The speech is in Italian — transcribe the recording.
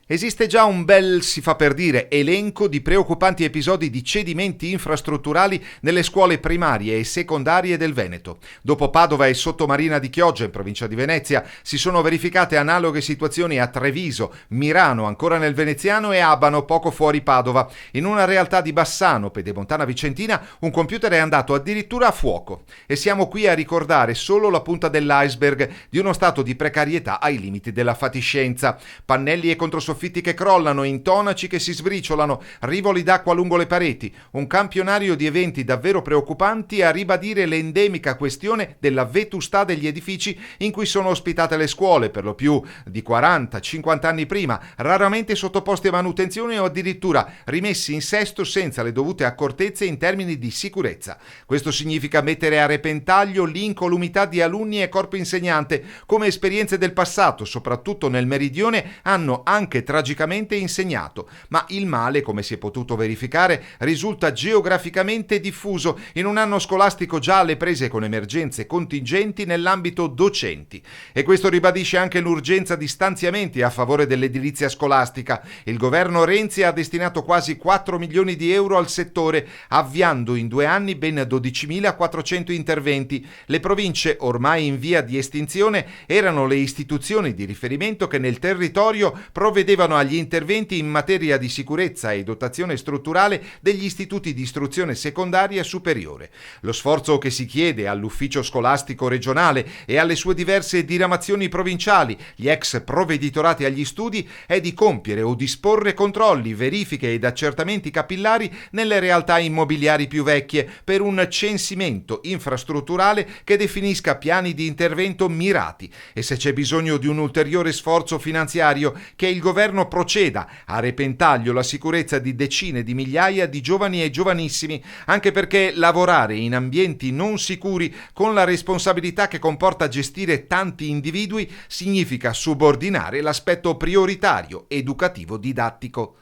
Esiste già un bel, si fa per dire, elenco di preoccupanti episodi di cedimenti infrastrutturali nelle scuole primarie e secondarie del Veneto. Dopo Padova e Sottomarina di Chioggia, in provincia di Venezia, si sono verificate analoghe situazioni a Treviso, Mirano, ancora nel veneziano, e Abano, poco fuori Padova. In una realtà di Bassano, pedemontana vicentina, un computer è andato addirittura a fuoco. E siamo qui a ricordare solo la punta dell'iceberg di uno stato di precarietà ai limiti della fatiscenza. Pannelli e controsoffitti che crollano, intonaci che si sbriciolano, rivoli d'acqua lungo le pareti, un campionario di eventi davvero preoccupanti a ribadire l'endemica questione della vetustà degli edifici in cui sono ospitate le scuole, per lo più di 40-50 anni prima, raramente sottoposti a manutenzione o addirittura rimessi in sesto senza le dovute accortezze in termini di sicurezza. Questo significa mettere a repentaglio l'incolumità di alunni e corpo insegnante, come esperienze del passato, soprattutto nel meridione, hanno anche tragicamente insegnato, ma il male, come si è potuto verificare, risulta geograficamente diffuso in un anno scolastico già alle prese con emergenze contingenti nell'ambito docenti. E questo ribadisce anche l'urgenza di stanziamenti a favore dell'edilizia scolastica. Il governo Renzi ha destinato quasi 4 milioni di euro al settore, avviando in 2 anni ben 12.400 interventi. Le province, ormai in via di estinzione, erano le istituzioni di riferimento che nel territorio provvedevano agli interventi in materia di sicurezza e dotazione strutturale degli istituti di istruzione secondaria superiore. Lo sforzo che si chiede all'ufficio scolastico regionale e alle sue diverse diramazioni provinciali, gli ex provveditorati agli studi, è di compiere o disporre controlli, verifiche ed accertamenti capillari nelle realtà immobiliari più vecchie per un censimento infrastrutturale che definisca piani di intervento mirati e, se c'è bisogno di un ulteriore sforzo finanziario, che il governo proceda a repentaglio la sicurezza di decine di migliaia di giovani e giovanissimi, anche perché lavorare in ambienti non sicuri con la responsabilità che comporta gestire tanti individui significa subordinare l'aspetto prioritario educativo didattico.